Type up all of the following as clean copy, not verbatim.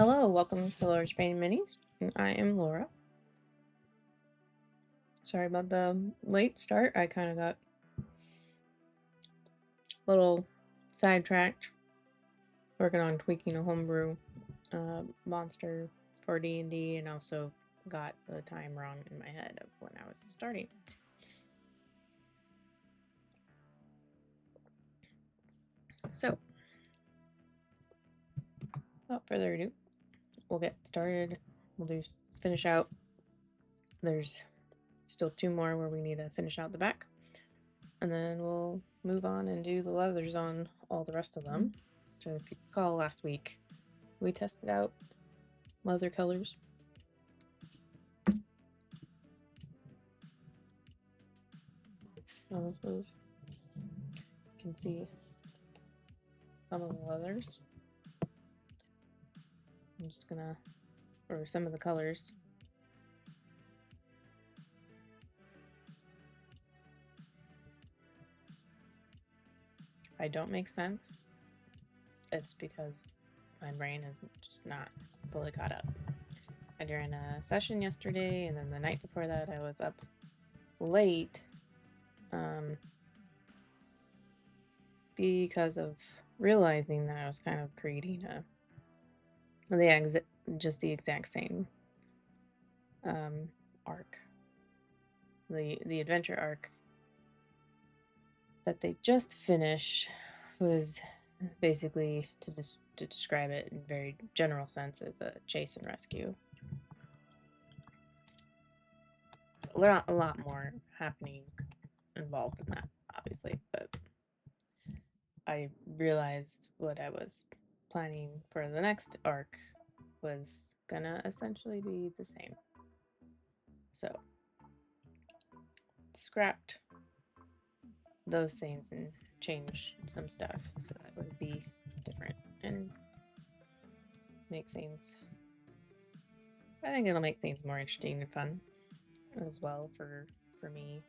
Hello, welcome to Laura's Painting Minis. And I am Laura. Sorry about the late start. I kind of got a little sidetracked working on tweaking a homebrew monster for D&D, and also got the time wrong in my head of when I was starting. So, without further ado, we'll get started. We'll finish out. There's still 2 more where we need to finish out the back. And then we'll move on and do the leathers on all the rest of them. So if you recall last week, we tested out leather colors. So this is, you can see some of the leathers. I'm just gonna, or some of the colors. If I don't make sense, it's because my brain is just not fully caught up. I ran a session yesterday, and then the night before that I was up late because of realizing that I was kind of creating just the exact same arc. The adventure arc that they just finished was basically, to describe it in very general sense, it's a chase and rescue. A lot more happening involved in that, obviously, but I realized what I was planning for the next arc was gonna essentially be the same. So, scrapped those things and change some stuff so that would be different and make things, I think it'll make things more interesting and fun as well for me,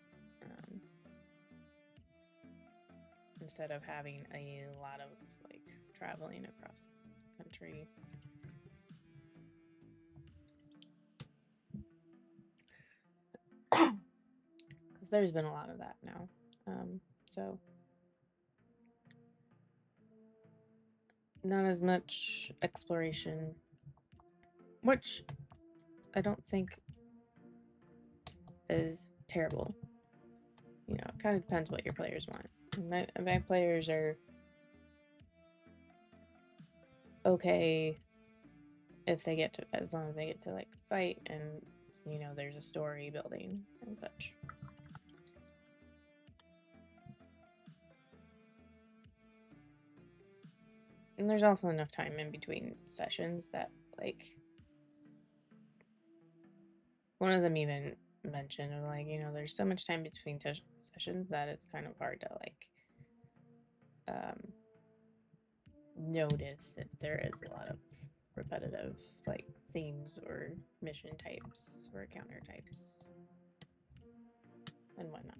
instead of having a lot of like traveling across country. Because there's been a lot of that now, so not as much exploration, which I don't think is terrible. You know, it kind of depends what your players want. My players are okay if they get to, as long as they get to like fight and, you know, there's a story building and such. And there's also enough time in between sessions that, like, one of them even mentioned, like, you know, there's so much time between sessions that it's kind of hard to, like, notice if there is a lot of repetitive, like, themes or mission types or counter types and whatnot.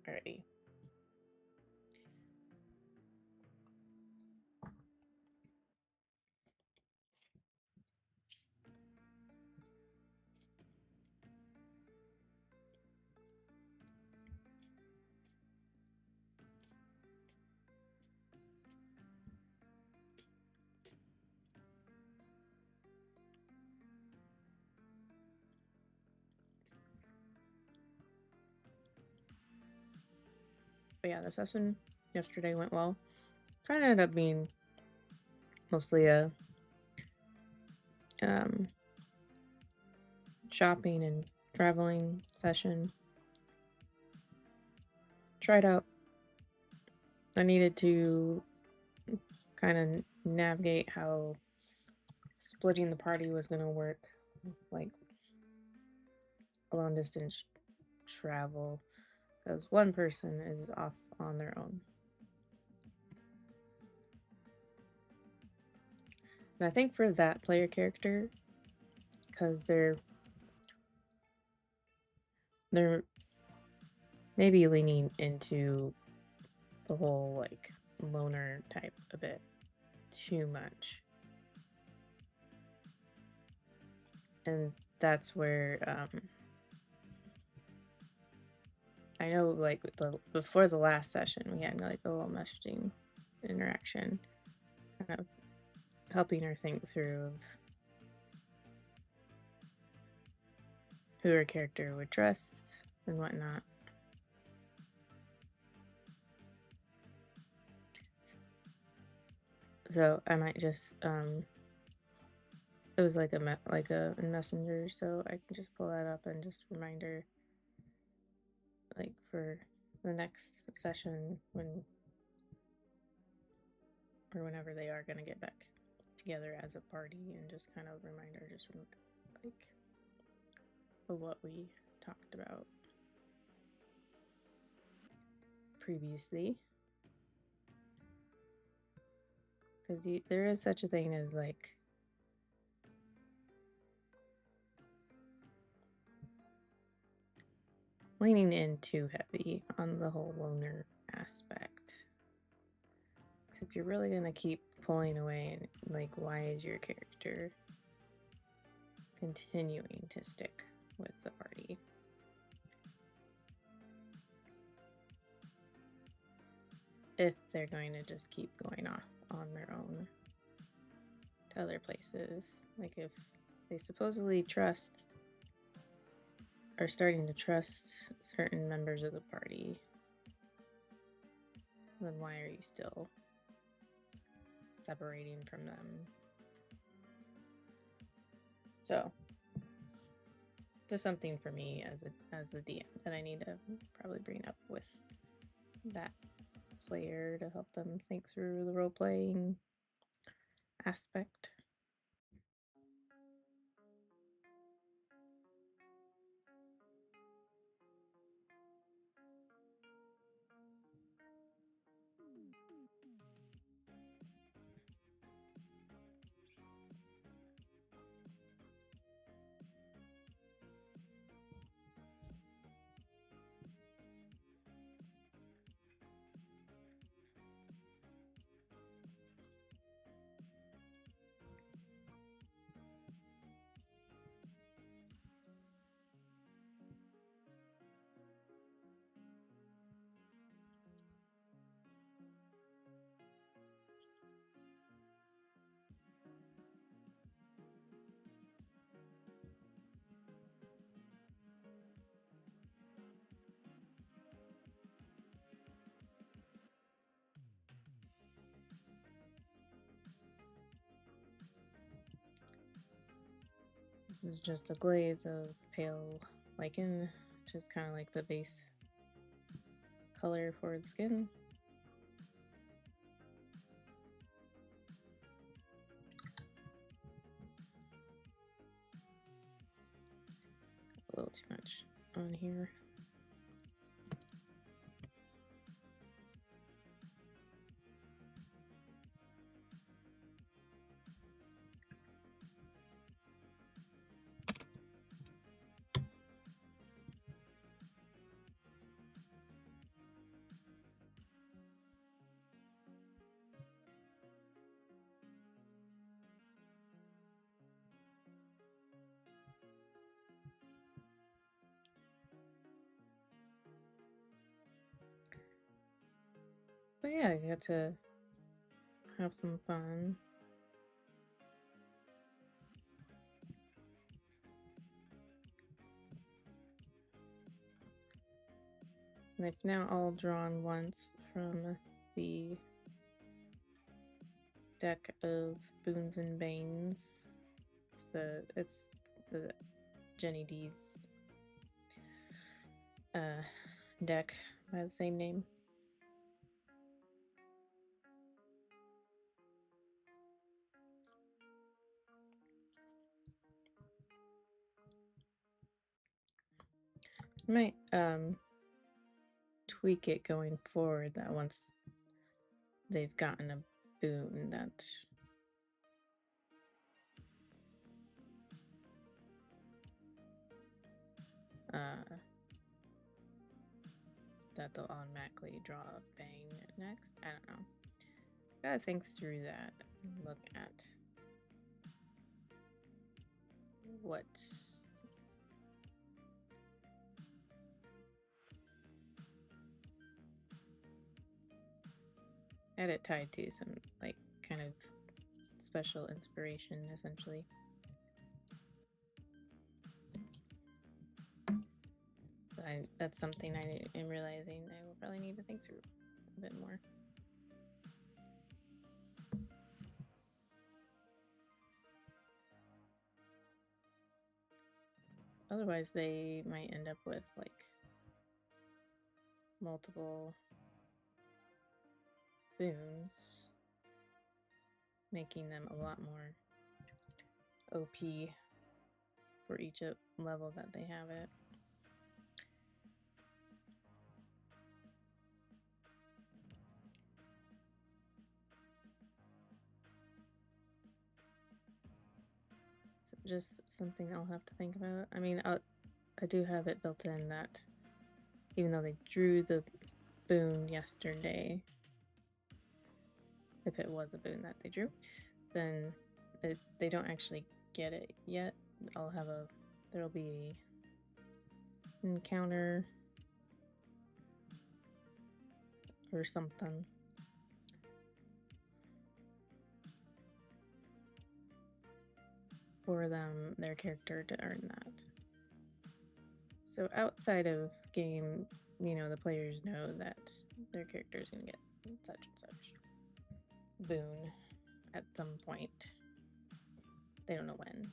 Alrighty. But yeah, the session yesterday went well. Kind of ended up being mostly a shopping and traveling session. Tried out. I needed to kind of navigate how splitting the party was going to work, like long distance travel, because one person is off on their own. And I think for that player character, because they're maybe leaning into the whole like loner type a bit too much. And that's where I know like before the last session we had like a little messaging interaction, kind of helping her think through of who her character would trust and whatnot. So I might just it was like a messenger, so I can just pull that up and just remind her like for the next session when or whenever they are gonna get back together as a party, and just kind of remind her just from like of what we talked about previously, because there is such a thing as like leaning in too heavy on the whole loner aspect. So if you're really gonna keep pulling away, and like, why is your character continuing to stick with the party? If they're going to just keep going off on their own to other places, like if they supposedly are starting to trust certain members of the party, then why are you still separating from them? So this is something for me as the DM that I need to probably bring up with that player to help them think through the role playing aspect. This is just a glaze of pale lichen, just kind of like the base color for the skin. A little too much on here. But yeah, I got to have some fun. They've now all drawn once from the deck of Boons and Banes. It's the Jenny D's deck by the same name. I might tweak it going forward that once they've gotten a boon, that that they'll automatically draw a bang next. I don't know. Gotta think through that and look at what had it tied to some like kind of special inspiration essentially. So that's something I am realizing I will probably need to think through a bit more. Otherwise, they might end up with like multiple boons, making them a lot more OP for each level that they have it. So just something I'll have to think about. I mean, I do have it built in that even though they drew the boon yesterday, if it was a boon that they drew, then they don't actually get it yet. There'll be an encounter or something for their character to earn that. So outside of game, the players know that their character is going to get such and such boon at some point. They don't know when,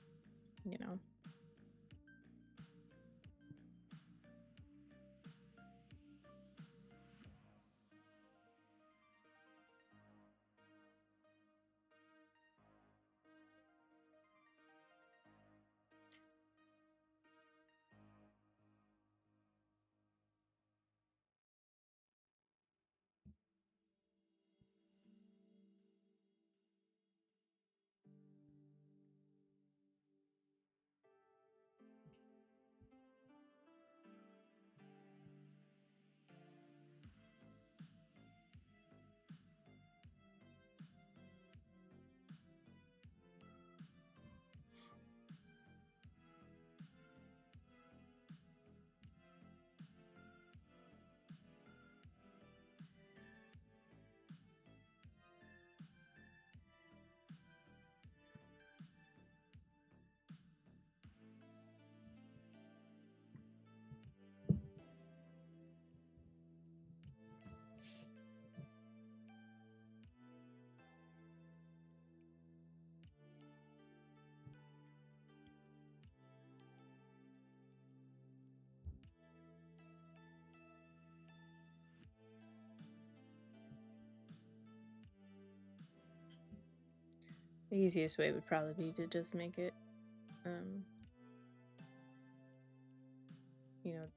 The easiest way would probably be to just make it,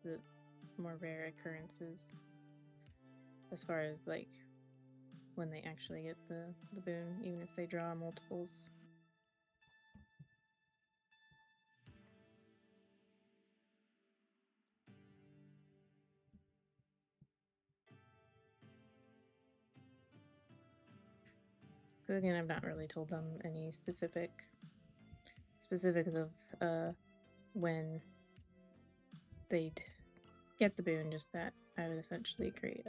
the more rare occurrences as far as like when they actually get the boon, even if they draw multiples. Because again, I've not really told them any specifics of when they'd get the boon, just that I would essentially create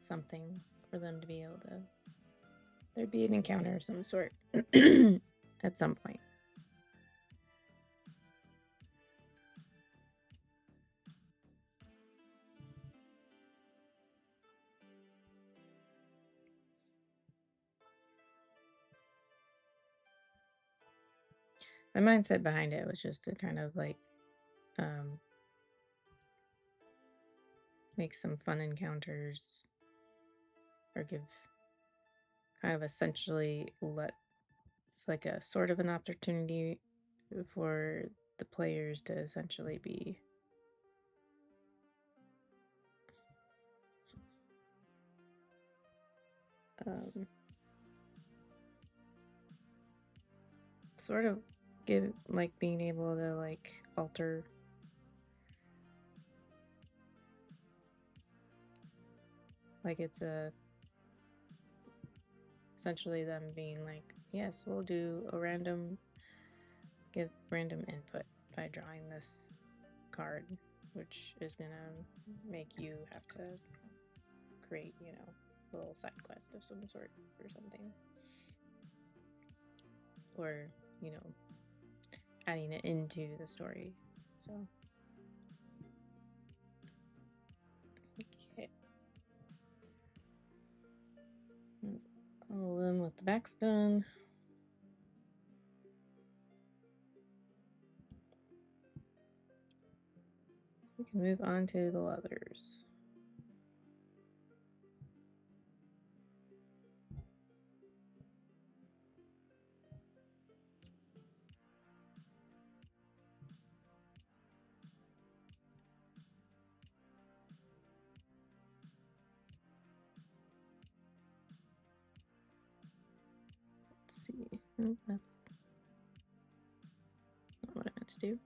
something for them to be able to. There'd be an encounter of some sort at some point. My mindset behind it was just to kind of like make some fun encounters or give kind of essentially it's like a sort of an opportunity for the players to essentially be sort of give like being able to like alter like it's a essentially them being like, yes, we'll do a give random input by drawing this card, which is gonna make you have to create, you know, a little side quest of some sort or something. Or, you know, adding it into the story. So okay. That's all of them with the backs done. So we can move on to the leathers. Let's see. Oh, that's not what I meant to do.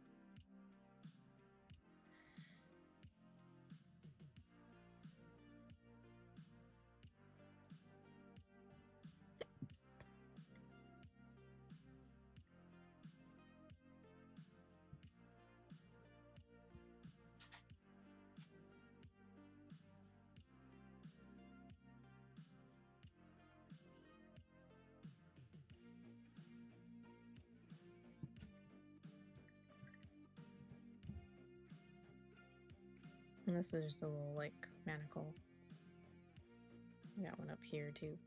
And this is just a little like manacle. We got one up here too.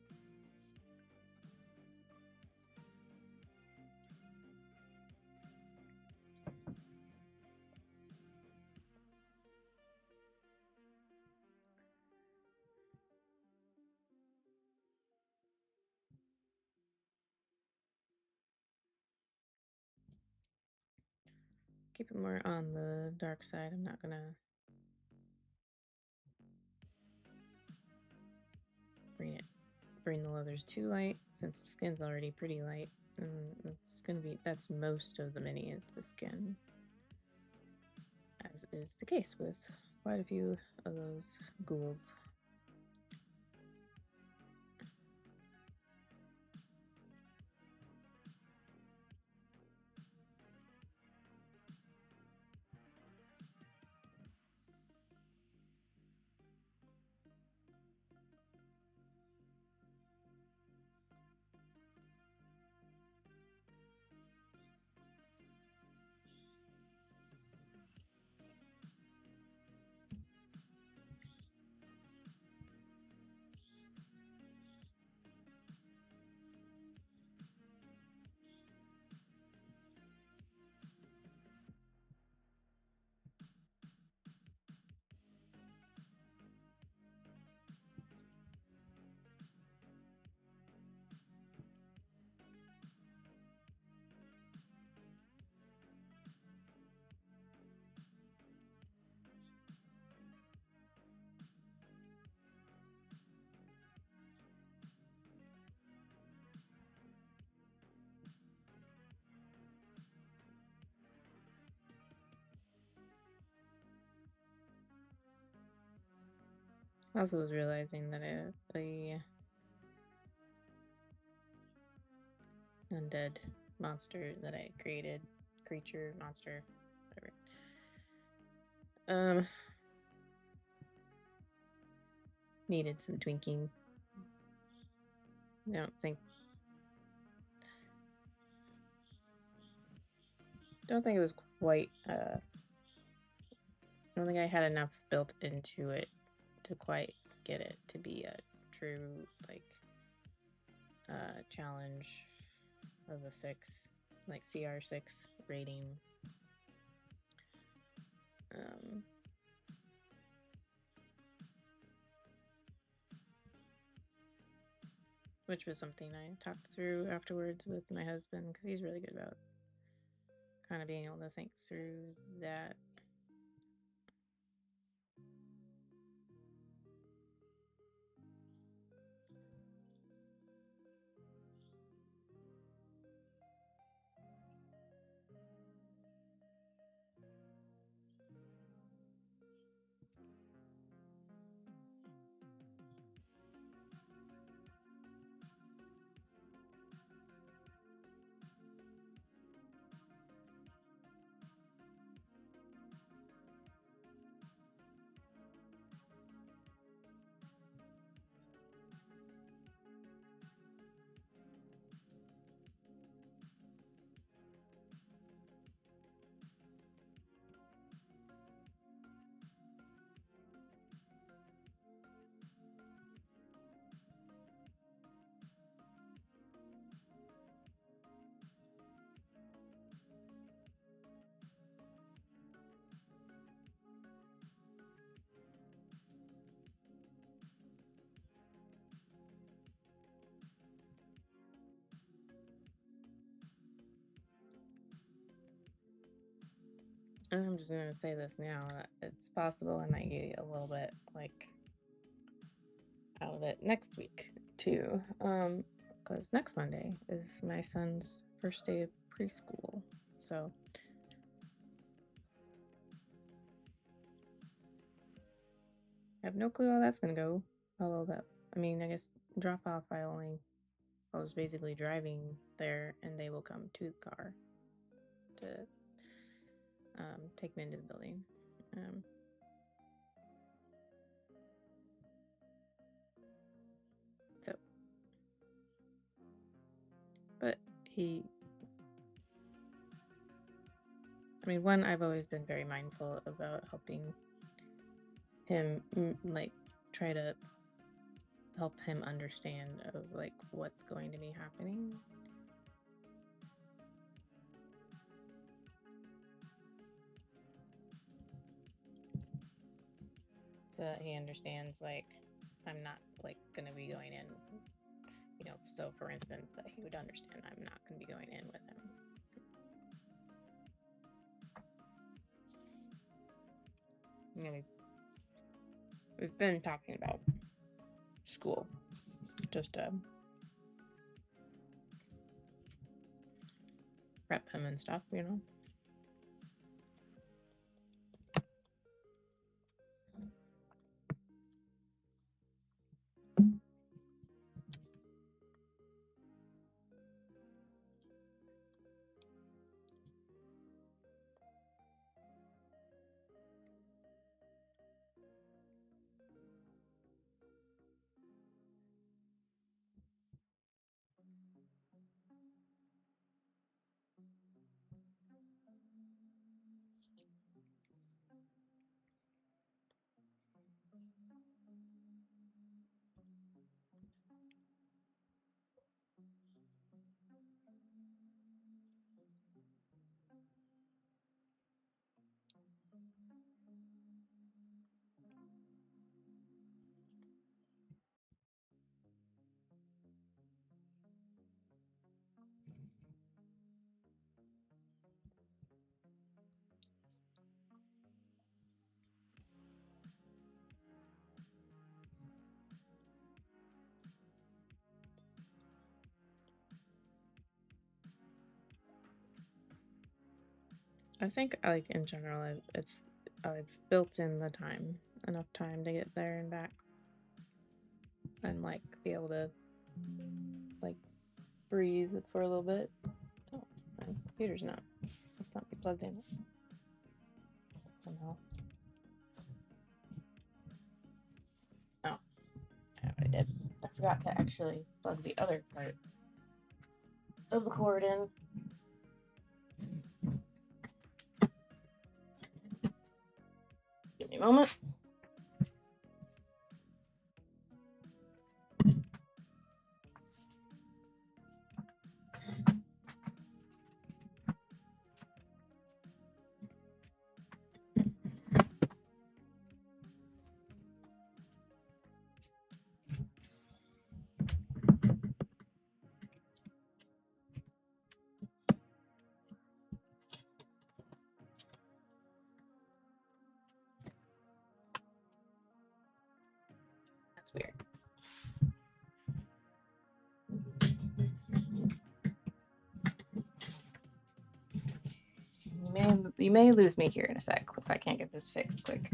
Keep it more on the dark side. I'm not gonna bring the leathers too light since the skin's already pretty light, and it's gonna be that's most of the mini is the skin, as is the case with quite a few of those ghouls. I also was realizing that a undead monster that I created, creature, monster, whatever, needed some tweaking. I don't think it was quite I don't think I had enough built into it to quite get it to be a true like challenge of a 6, like CR6 rating. Which was something I talked through afterwards with my husband, because he's really good about kind of being able to think through that. I'm just gonna say this now, that it's possible I might get a little bit like out of it next week too. Because next Monday is my son's first day of preschool. So I have no clue how that's gonna go. Although I mean, I guess drop off, I was basically driving there, and they will come to the car to take me into the building. So, but I mean, one, I've always been very mindful about helping him, like, try to help him understand of like what's going to be happening. So that he understands like I'm not like gonna be going in, so for instance, that he would understand I'm not gonna be going in with him. We've been talking about school, just to prep him and stuff, I think like in general, I've built in the time, enough time to get there and back, and like be able to like breathe for a little bit. Oh, my computer's not. Let's not be plugged in somehow. Oh, I did. I forgot to actually plug the other part of the cord in. Give me a moment. That's weird. You may lose me here in a sec if I can't get this fixed quick.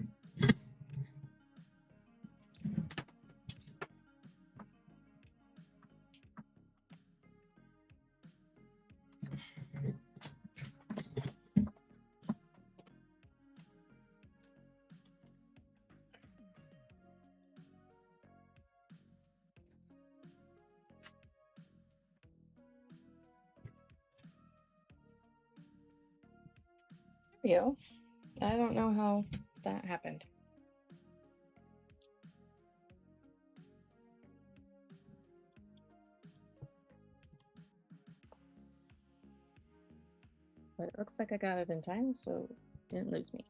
There we go. I don't know how that happened. But it looks like I got it in time, so it didn't lose me.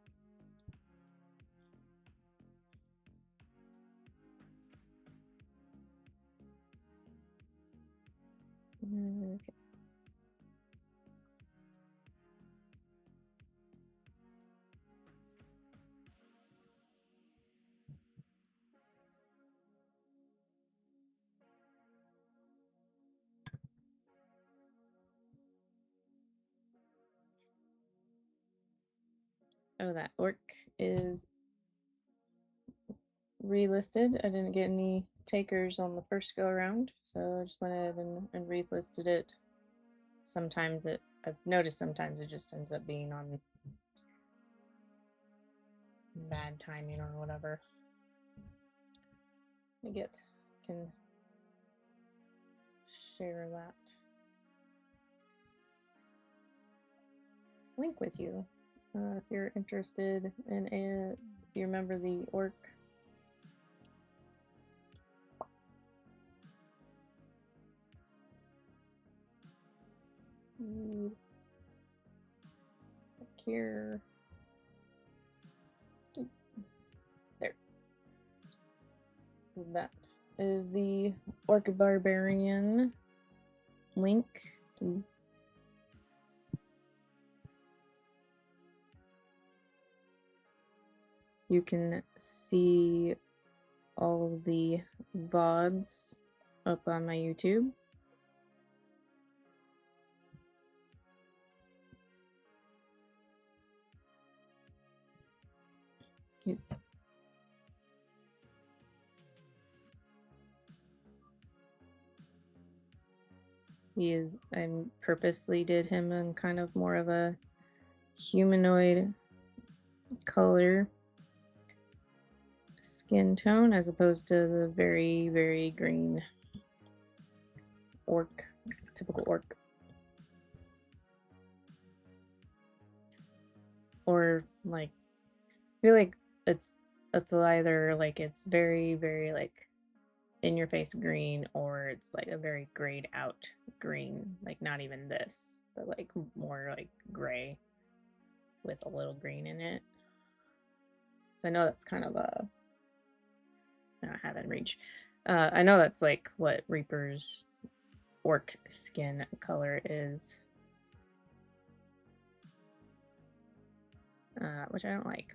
Okay. Oh, that orc is relisted. I didn't get any takers on the first go around, so I just went ahead and relisted it. Sometimes I've noticed sometimes it just ends up being on bad timing or whatever. Let me can share that link with you if you're interested in it. If you remember the orc. Here. There. That is the Orc Barbarian link. You can see all of the VODs up on my YouTube. Excuse me. I purposely did him in kind of more of a humanoid color skin tone as opposed to the very, very green orc, typical orc. Or like, I feel like it's either like it's very, very like in your face green, or it's like a very grayed out green, like not even this, but like more like gray with a little green in it. So I know that's kind of a I haven't reached. I know that's like what Reaper's orc skin color is, which I don't like.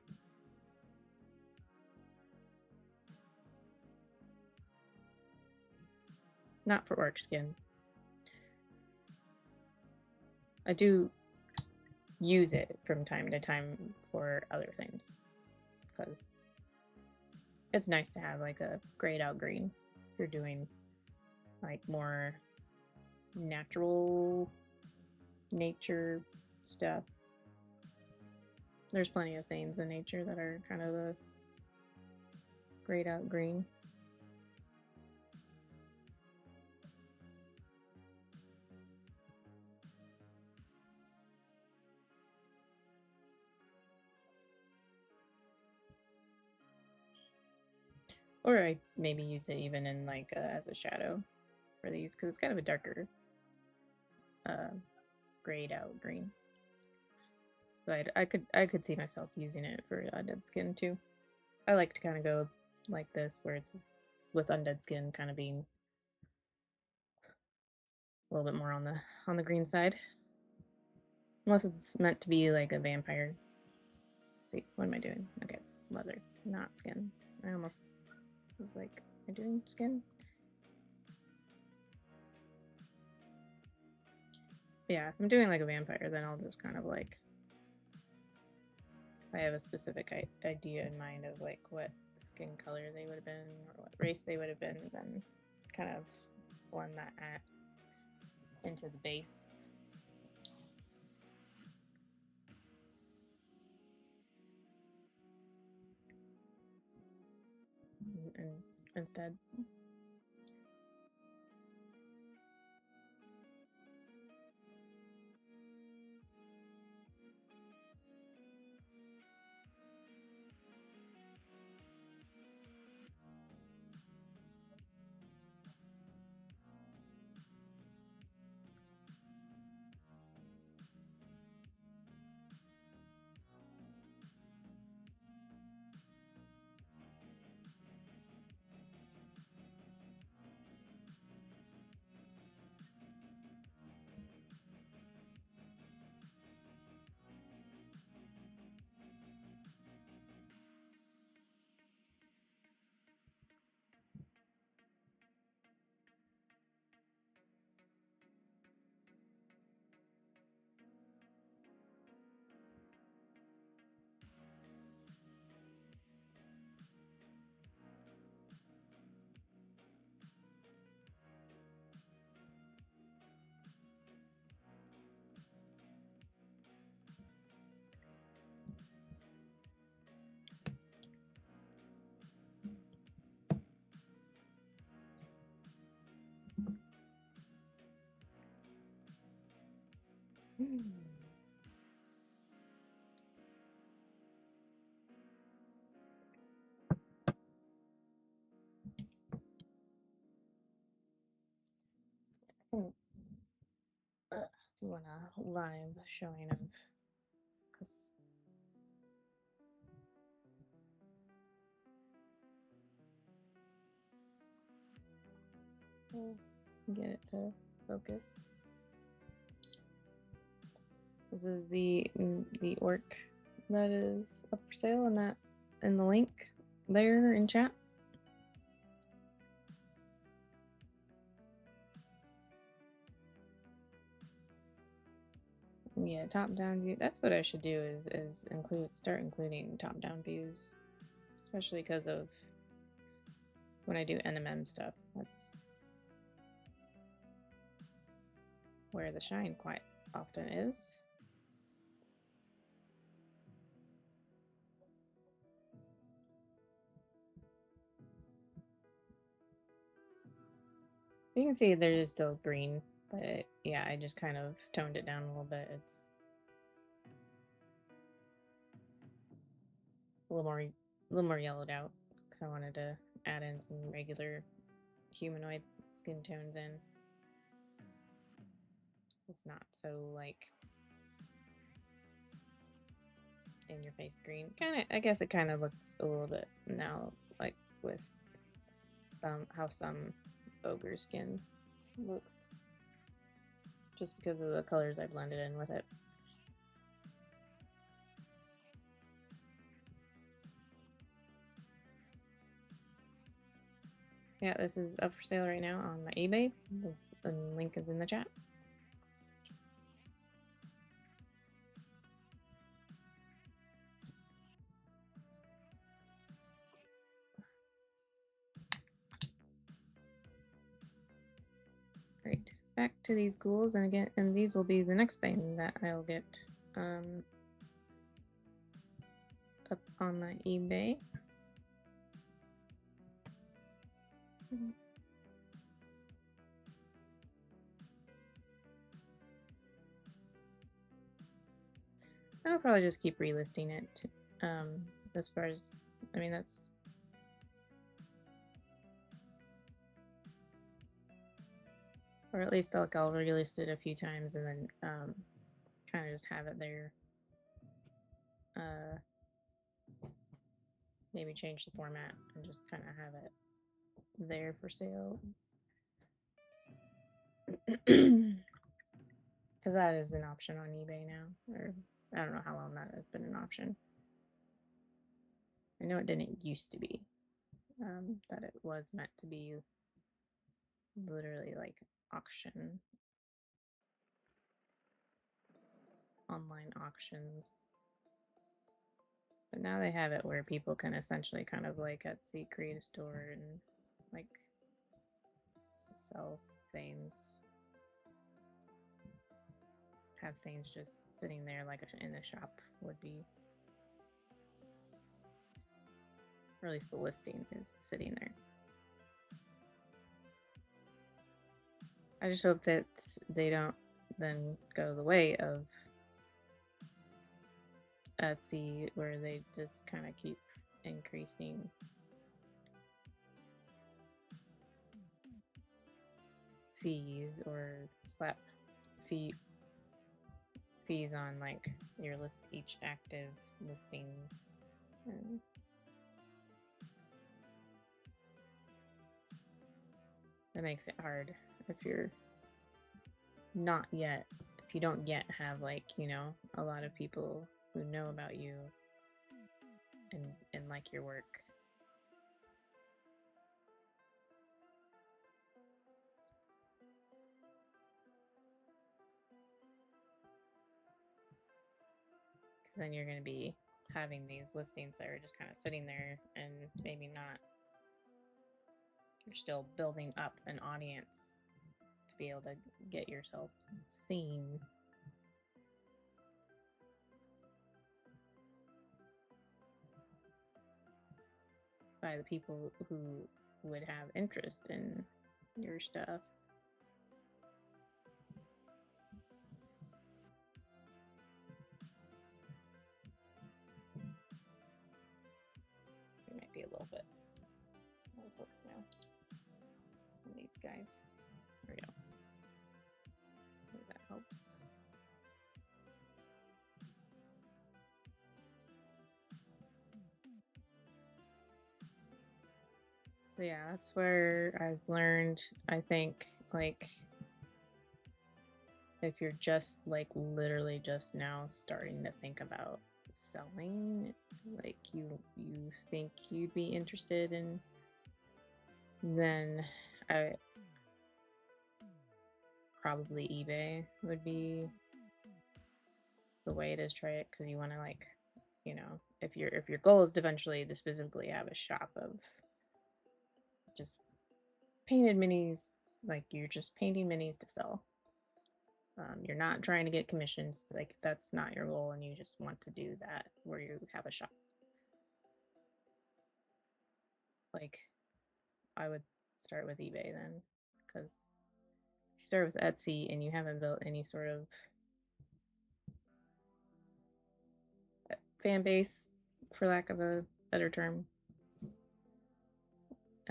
Not for orc skin. I do use it from time to time for other things because it's nice to have like a grayed out green if you're doing like more natural nature stuff. There's plenty of things in nature that are kind of a grayed out green. Or I maybe use it even in like as a shadow for these because it's kind of a darker grayed out green. So I could see myself using it for undead skin too. I like to kind of go like this where it's with undead skin kind of being a little bit more on the green side. Unless it's meant to be like a vampire. Let's see, what am I doing? Okay, leather, not skin. I almost was like, am I doing skin? Yeah, if I'm doing like a vampire, then I'll just kind of like, I have a specific idea in mind of like what skin color they would have been or what race they would have been, then kind of blend that into the base. And instead. want a live showing of, because we'll get it to focus. This is the orc that is up for sale in the link there in chat. Yeah, top-down view. That's what I should do is start including top-down views, especially because of when I do NMM stuff. That's where the shine quite often is. You can see there is still green, but yeah, I just kind of toned it down a little bit. It's a little more yellowed out because I wanted to add in some regular humanoid skin tones in. It's not so like in your face green. I guess it kind of looks a little bit now like with how some ogre skin looks, just because of the colors I blended in with it. Yeah, this is up for sale right now on my eBay. The link is in the chat. Right, back to these ghouls, and these will be the next thing that I'll get up on my eBay. I'll probably just keep relisting it. As far as, I mean, that's or at least I'll relist it a few times and then kind of just have it there. Maybe change the format and just kind of have it there for sale. Because that is an option on eBay now, or I don't know how long that has been an option. I know it didn't used to be, that it was meant to be literally like auction, online auctions. But now they have it where people can essentially kind of like Etsy create a store and like sell things. Have things just sitting there like in a shop would be. Or at least the listing is sitting there. I just hope that they don't then go the way of Etsy, where they just kind of keep increasing fees or slap fees on like your each active listing. And that makes it hard if you don't yet have like, you know, a lot of people who know about you and like your work. Because then you're going to be having these listings that are just kind of sitting there and maybe not. You're still building up an audience to be able to get yourself seen. By the people who would have interest in your stuff. It might be a little bit out of focus now on these guys. There we go. Maybe that helps. So yeah, that's where I've learned, I think, like, if you're just like literally just now starting to think about selling, like you think you'd be interested in, then I probably eBay would be the way to try it, because you want to, like, you know, if your goal is to eventually to specifically have a shop of just painted minis, like you're just painting minis to sell. You're not trying to get commissions, like if that's not your goal and you just want to do that where you have a shop. Like, I would start with eBay then, because you start with Etsy and you haven't built any sort of fan base, for lack of a better term.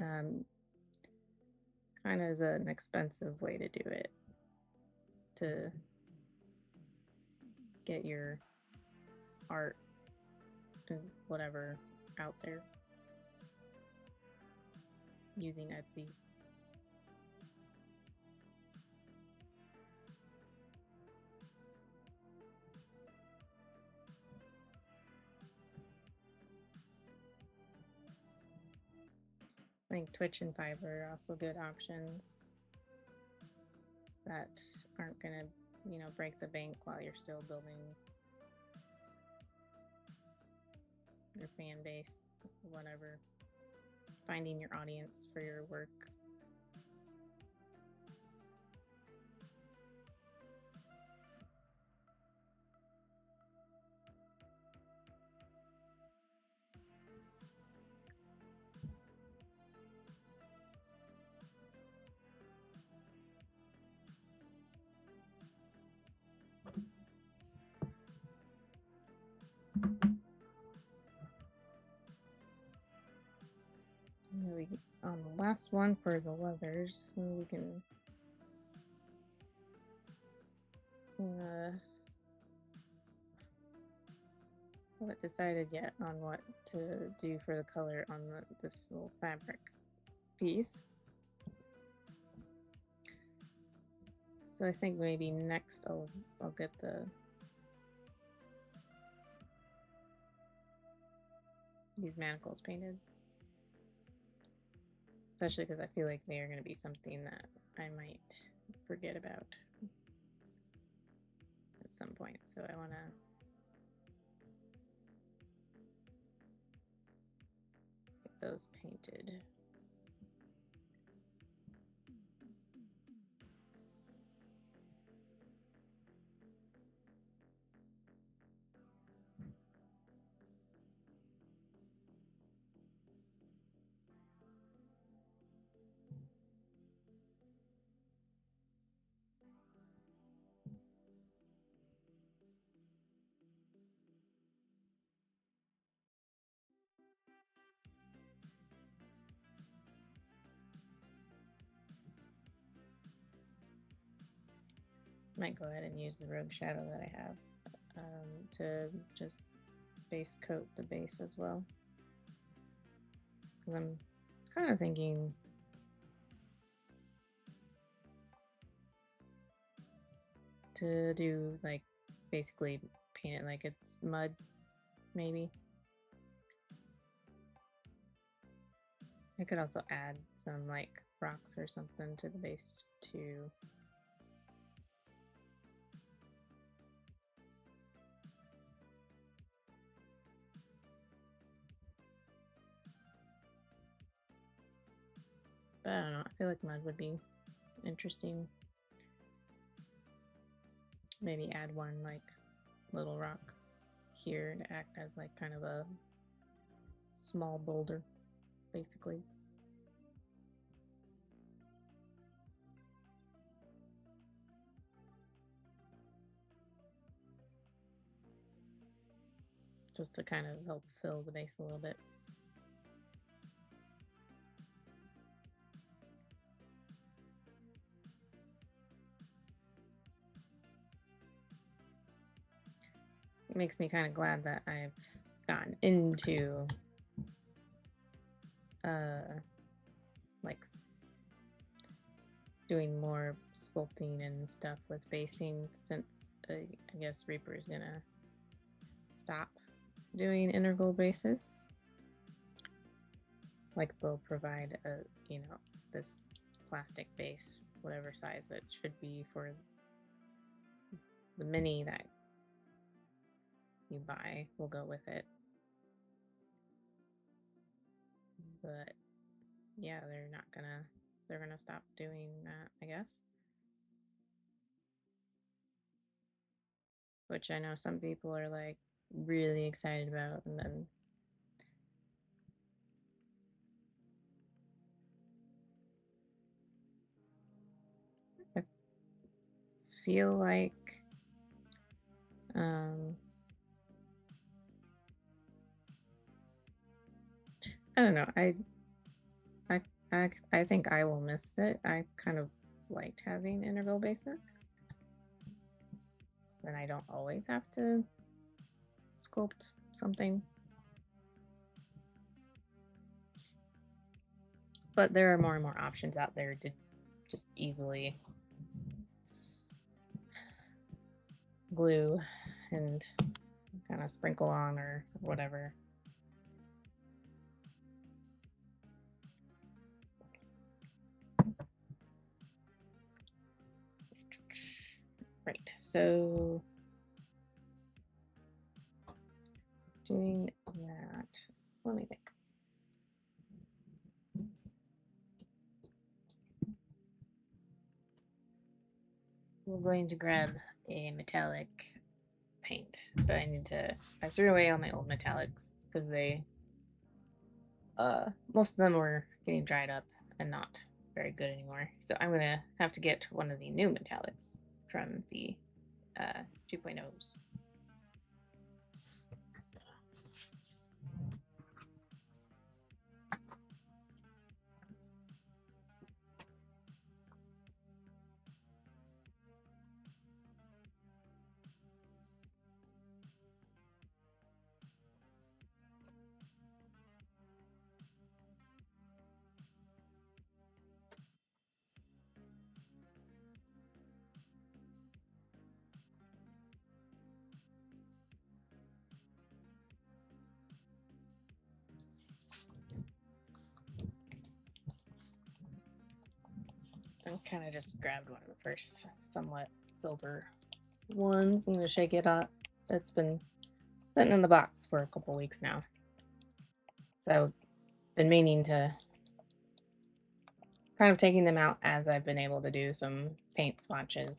Um, kind of is an expensive way to do it, to get your art and whatever out there using Etsy. I think Twitch and Fiverr are also good options that aren't gonna, you know, break the bank while you're still building your fan base, whatever, finding your audience for your work. On the last one for the leathers, so we can haven't decided yet on what to do for the color on this little fabric piece. So I think maybe next I'll get these manacles painted, especially because I feel like they are going to be something that I might forget about at some point. So I want to get those painted. Might go ahead and use the rogue shadow that I have to just base coat the base as well, because I'm kind of thinking to do, like, basically paint it like it's mud, maybe. I could also add some like rocks or something to the base too. But I don't know, I feel like mud would be interesting. Maybe add one like little rock here to act as like kind of a small boulder, basically. Just to kind of help fill the base a little bit. It makes me kind of glad that I've gotten into like doing more sculpting and stuff with basing, since I guess Reaper is gonna stop doing integral bases. Like they'll provide a, you know, this plastic base, whatever size that should be for the mini that you buy will go with it. But yeah, they're gonna stop doing that, I guess. Which I know some people are like really excited about, and then I feel like I don't know. I think I will miss it. I kind of liked having integral bases. So then I don't always have to sculpt something. But there are more and more options out there to just easily glue and kind of sprinkle on or whatever. Right, so doing that, let me think. We're going to grab a metallic paint, but I threw away all my old metallics because they, most of them were getting dried up and not very good anymore. So I'm gonna have to get one of the new metallics from the 2.0s. I kind of just grabbed one of the first somewhat silver ones. I'm gonna shake it up. It's been sitting in the box for a couple weeks now. So I've been meaning to kind of taking them out as I've been able to do some paint swatches.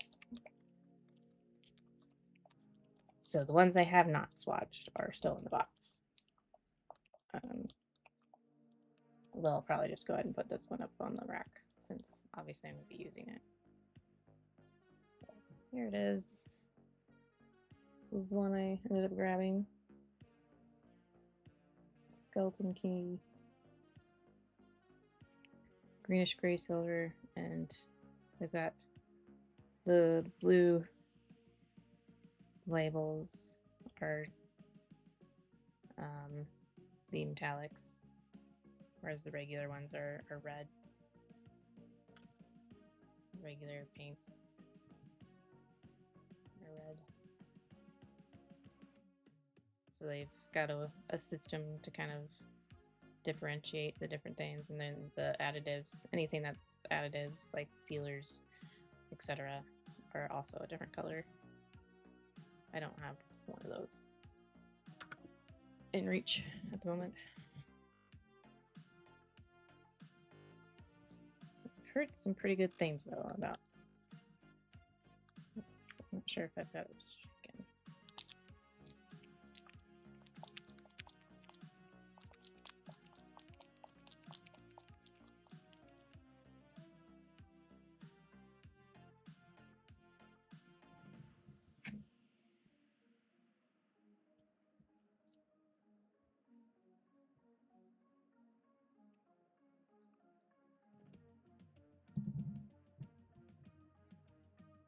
So the ones I have not swatched are still in the box. Although I'll probably just go ahead and put this one up on the rack since obviously I'm going to be using it. Here it is. This is the one I ended up grabbing. Skeleton Key. Greenish gray silver, and they've got the blue labels are the metallics, whereas the regular ones are red. Regular paints are red. So they've got a system to kind of differentiate the different things, and then the additives, anything that's additives like sealers, etc., are also a different color. I don't have one of those in reach at the moment. I've heard some pretty good things though about this. I'm not sure if I've got it shaken.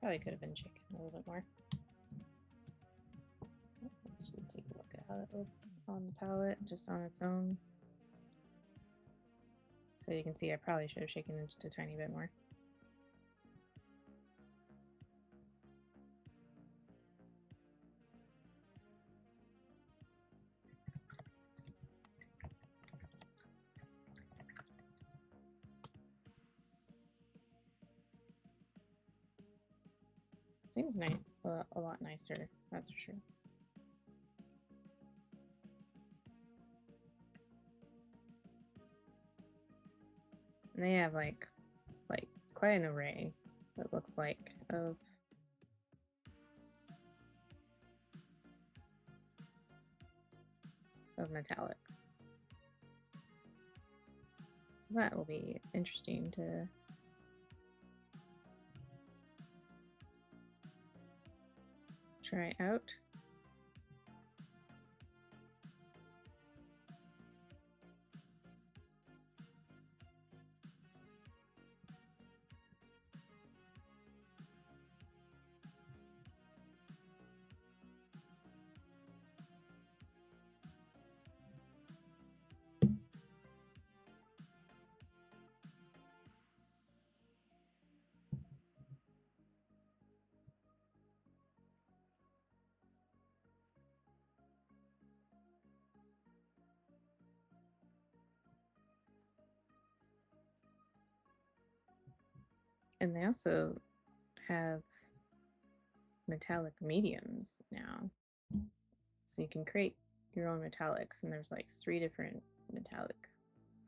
Probably could have been shaken a little bit more. Should take a look at how that looks on the palette, just on its own. So you can see I probably should have shaken it just a tiny bit more. Seems nice, a lot nicer, that's for sure. And they have like quite an array, it looks like, of metallics. So that will be interesting to try out. And they also have metallic mediums now. So you can create your own metallics, and there's like 3 different metallic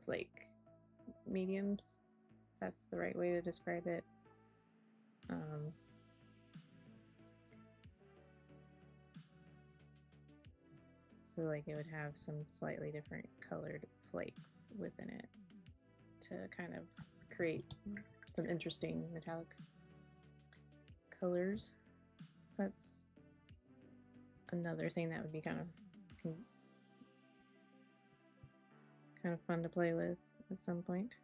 flake mediums, if that's the right way to describe it. So like it would have some slightly different colored flakes within it to kind of create some interesting metallic colors. So that's another thing that would be kind of fun to play with at some point.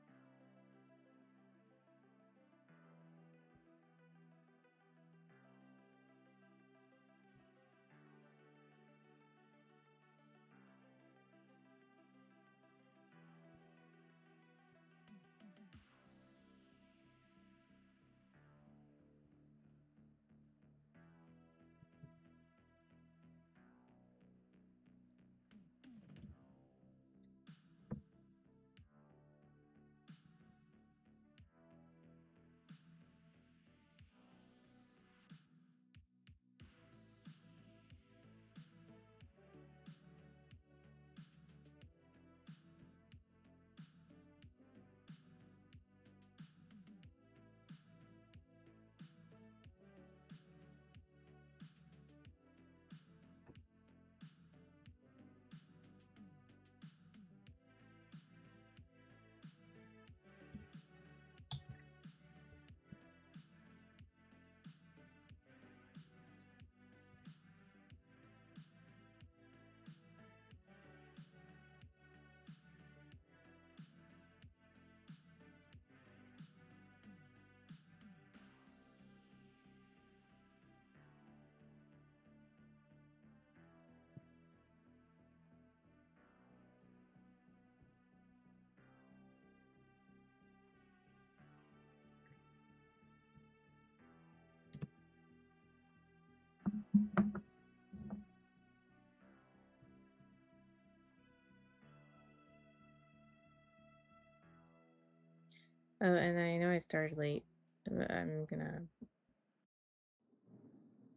Oh, and I know I started late, but I'm gonna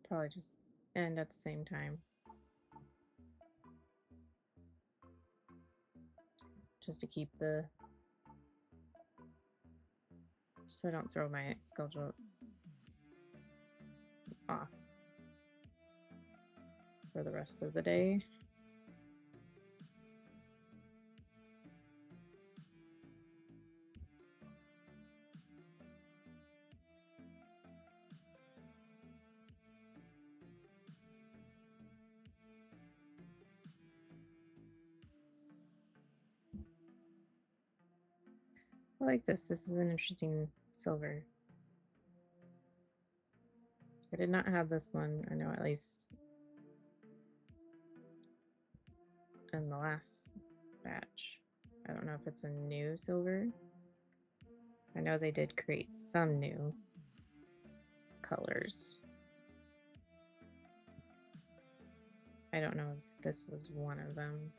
probably just end at the same time, just to keep so I don't throw my schedule off for the rest of the day. I like this. This is an interesting silver. I did not have this one, I know, at least in the last batch. I don't know if it's a new silver. I know they did create some new colors. I don't know if this was one of them.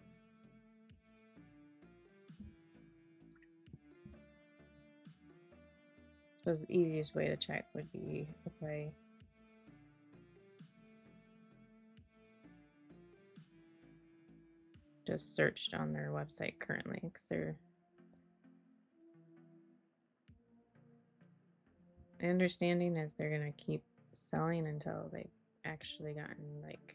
I suppose the easiest way to check would be if I just searched on their website currently, because my understanding is they're gonna keep selling until they've actually gotten, like,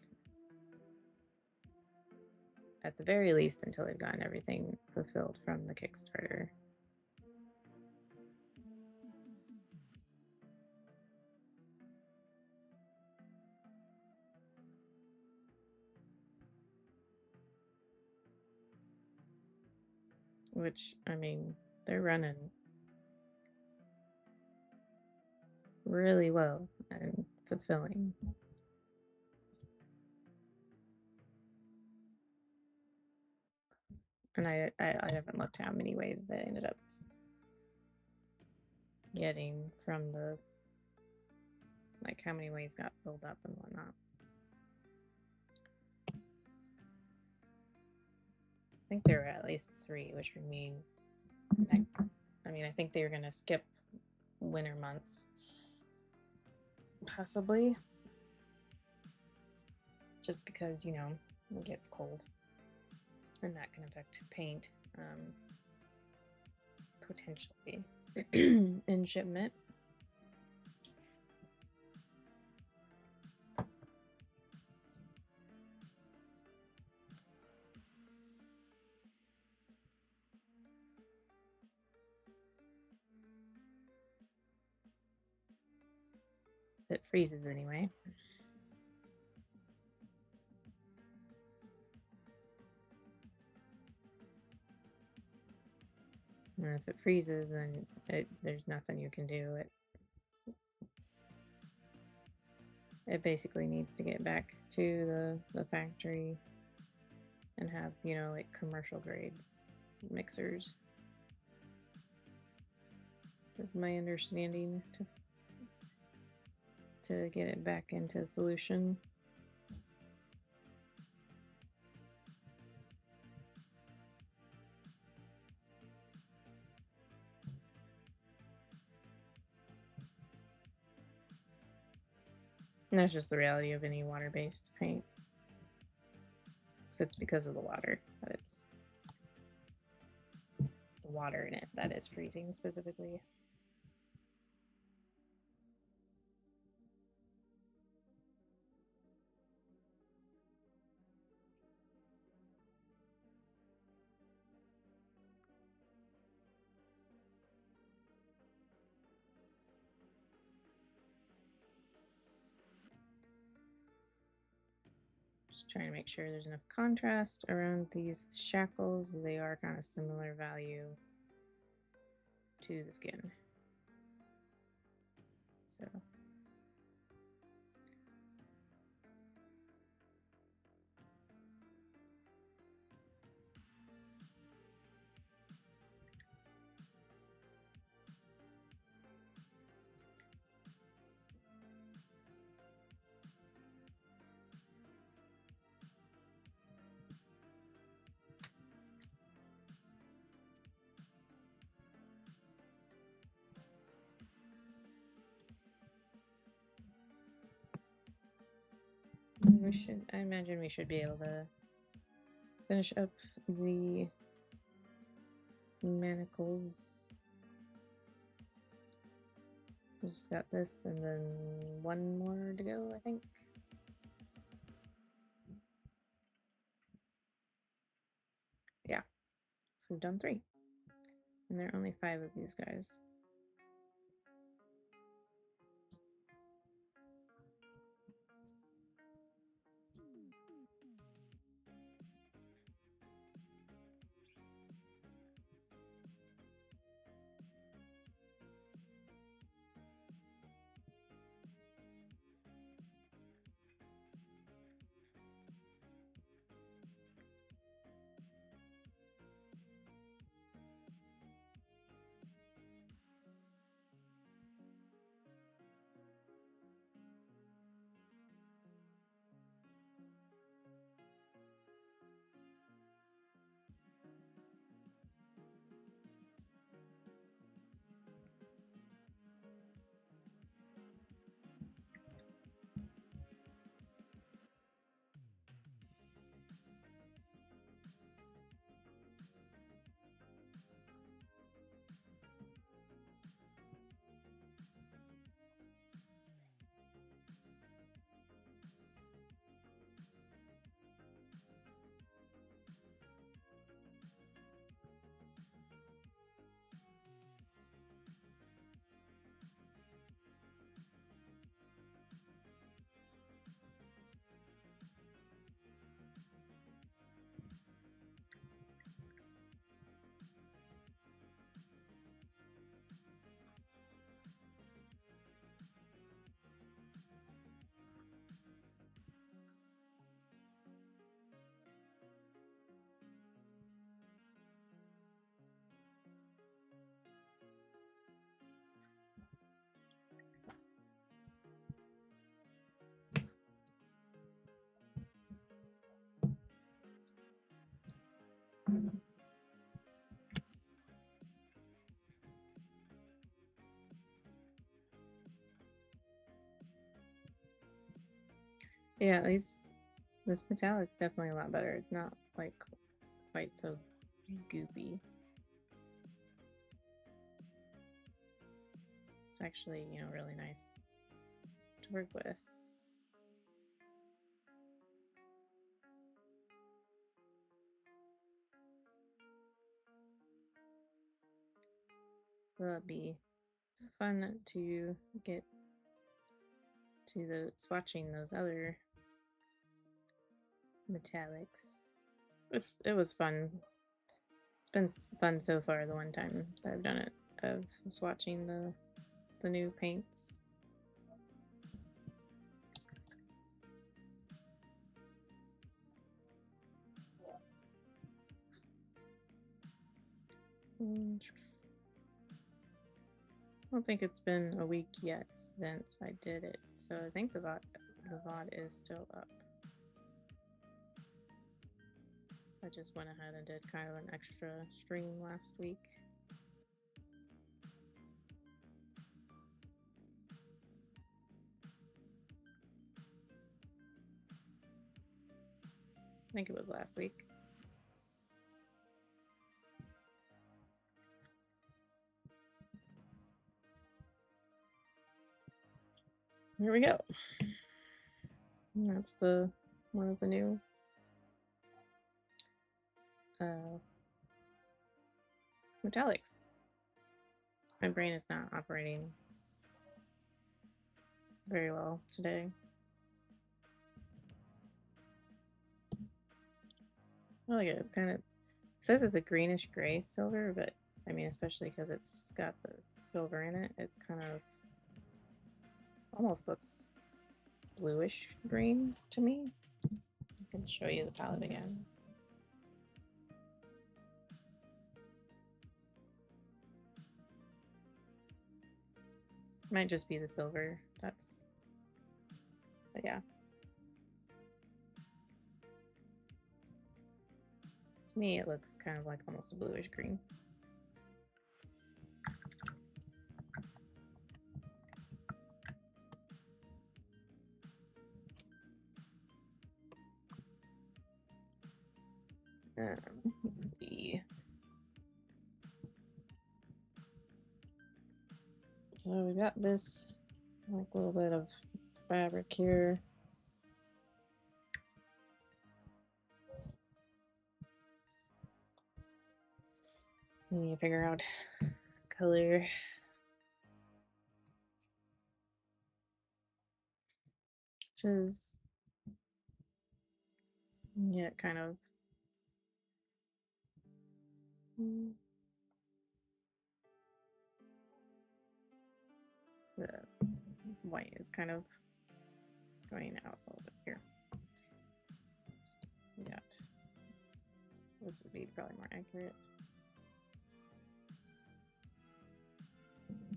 at the very least until they've gotten everything fulfilled from the Kickstarter. Which, I mean, they're running really well and fulfilling. And I haven't looked how many waves they ended up getting from the, like, how many waves got filled up and whatnot. I think there were at least 3, which would mean, I mean, I think they were gonna skip winter months, possibly, just because, you know, it gets cold and that can affect paint, potentially in shipment. It freezes anyway. And if it freezes, then there's nothing you can do. It basically needs to get back to the factory and have, you know, like commercial grade mixers. That's my understanding to get it back into solution. And that's just the reality of any water-based paint. So it's because of the water that it's the water in it that is freezing specifically. Just trying to make sure there's enough contrast around these shackles. They are kind of similar value to the skin. So I imagine we should be able to finish up the manacles. We just got this and then one more to go, I think. Yeah, so we've done 3. And there are only 5 of these guys. Yeah, this metallic's definitely a lot better. It's not like quite so goopy. It's actually, you know, really nice to work with. So that'll be fun to get to the swatching those other metallics. It was fun. It's been fun so far. The one time that I've done it, of swatching the new paints. I don't think it's been a week yet since I did it, so I think the VOD is still up. So I just went ahead and did kind of an extra stream last week. I think it was last week. Here we go. And that's the one of the new metallics. My brain is not operating very well today. I like it. It's kind of, it says it's a greenish gray silver, but I mean, especially because it's got the silver in it, it's kind of almost looks bluish green to me. I can show you the palette again. Might just be the silver. But yeah. To me, it looks kind of like almost a bluish green. Let's see. So we got this like a little bit of fabric here. So you need to figure out color. Which is, yeah, kind of. The white is kind of going out a little bit here. We got, this would be probably more accurate.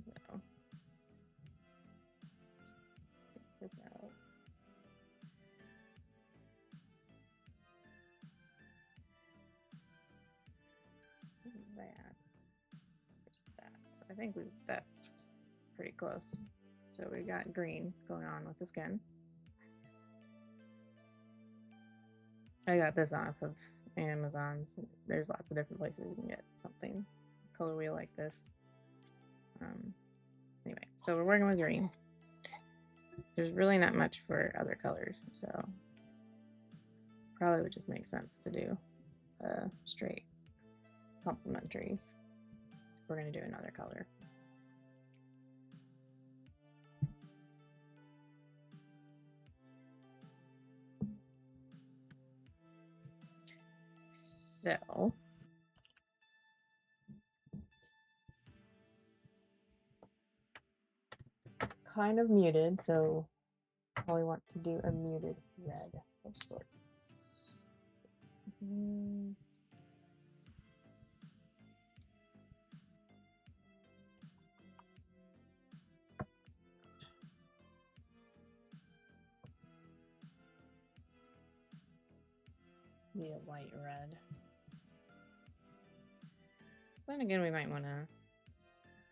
So, take this out. That. So I think that's pretty close. So we got green going on with the skin. I got this off of Amazon. So there's lots of different places you can get something color wheel like this. Anyway, so we're working with green. There's really not much for other colors, so probably would just make sense to do a straight complementary. We're going to do another color. So kind of muted, so probably want to do a muted red of sorts. Be a light red. Then again, we might want to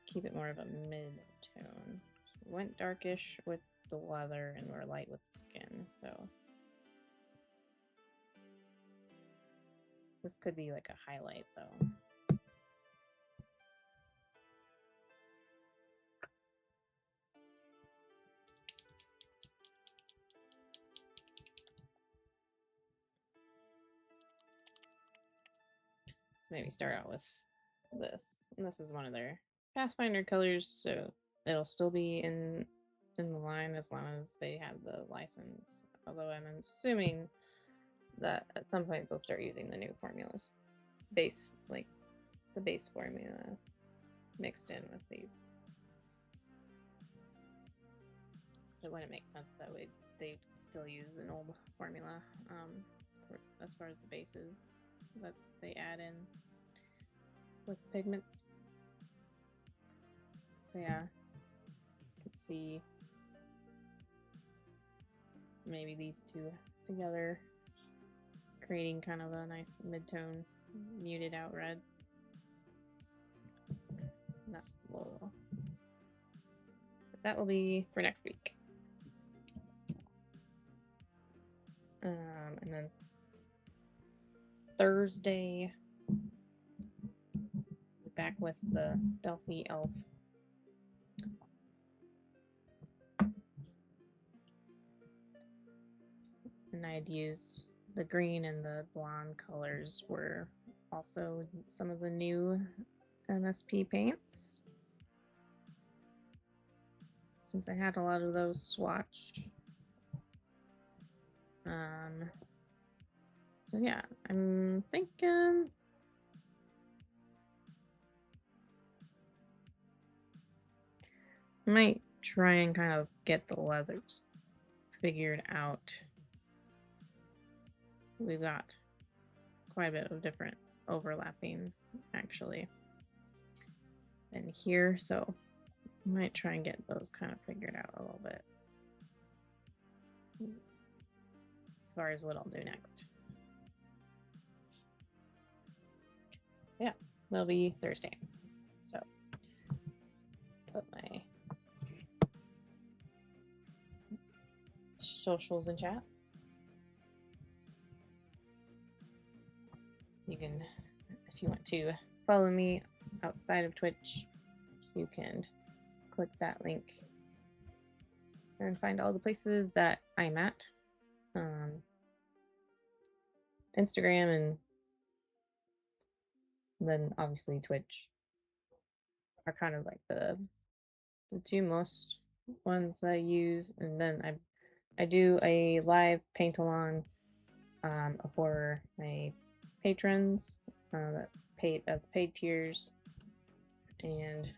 keep it more of a mid-tone. We went darkish with the leather and we're light with the skin, so This could be like a highlight though. So maybe start out with this. And this is one of their Pathfinder colors, so it'll still be in the line as long as they have the license. Although I'm assuming that at some point they'll start using the new formulas. Base, like the base formula mixed in with these. So it wouldn't make sense that they still use an old formula as far as the bases that they add in with pigments. So yeah, you can see maybe these two together creating kind of a nice mid-tone muted out red. That will be for next week. And then Thursday, back with the Stealthy Elf. And I had used the green and the blonde colors were also some of the new MSP paints. Since I had a lot of those swatched. So yeah, I'm thinking I might try and kind of get the leathers figured out. We've got quite a bit of different overlapping actually in here, so I might try and get those kind of figured out a little bit as far as what I'll do next. Yeah, that'll be Thursday. So put my socials in chat. You can, if you want to follow me outside of Twitch, you can click that link and find all the places that I'm at. Instagram and then obviously Twitch are kind of like the two most ones that I use. And then I do a live paint along for my patrons that paid of the paid tiers, and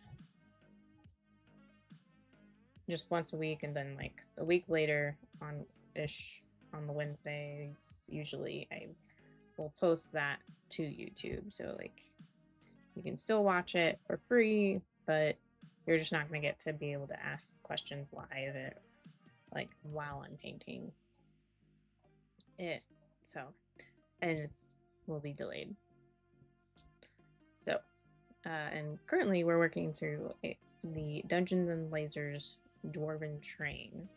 just once a week, and then like a week later on the Wednesdays usually I will post that to YouTube, so like you can still watch it for free, but you're just not going to get to be able to ask questions live like while I'm painting it. So, and it's will be delayed. So, and currently we're working through the Dungeons and Lasers Dwarven Train.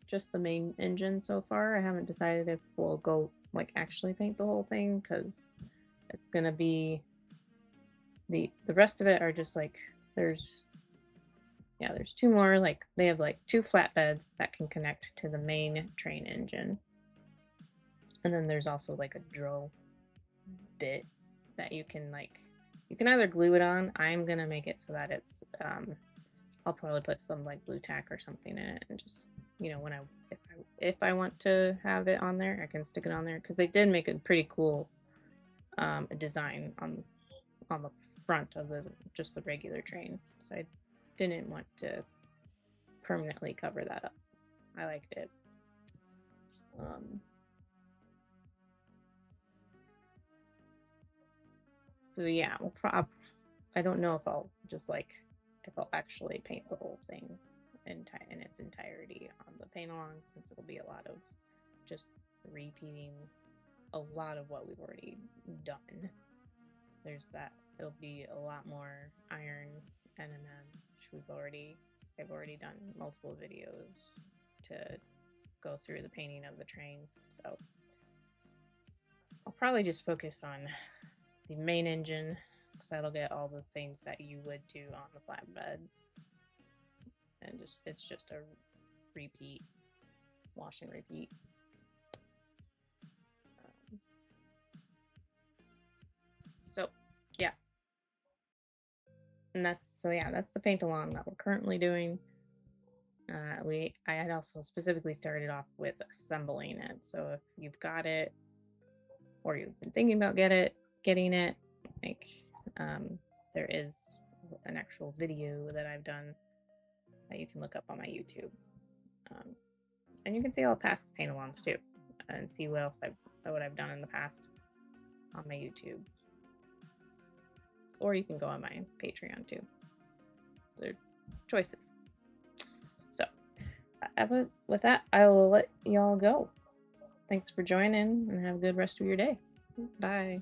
Just the main engine so far. I haven't decided if we'll go like actually paint the whole thing, because it's gonna be the rest of it are just like there's two more, like they have like two flatbeds that can connect to the main train engine, and then there's also like a drill bit that you can either glue it on. I'm gonna make it so that it's I'll probably put some like blue tack or something in it, and just, you know, if I want to have it on there, I can stick it on there, because they did make a pretty cool design on the front of just the regular train, so I didn't want to permanently cover that up. I liked it. So yeah, I don't know if I'll actually paint the whole thing in its entirety on the paint along, since it'll be a lot of just repeating a lot of what we've already done. So there's that. It'll be a lot more iron NMM, which I've already done multiple videos to go through the painting of the train. So I'll probably just focus on the main engine, because that'll get all the things that you would do on the flatbed. And it's just a repeat, wash and repeat. So yeah, and that's the paint along that we're currently doing. I had also specifically started off with assembling it. So if you've got it, or you've been thinking about getting it, like there is an actual video that I've done that you can look up on my YouTube, and you can see all past paint alongs too, and see what I've done in the past on my YouTube, or you can go on my Patreon too. They're choices. So with that, I will let y'all go. Thanks for joining, and have a good rest of your day. Bye.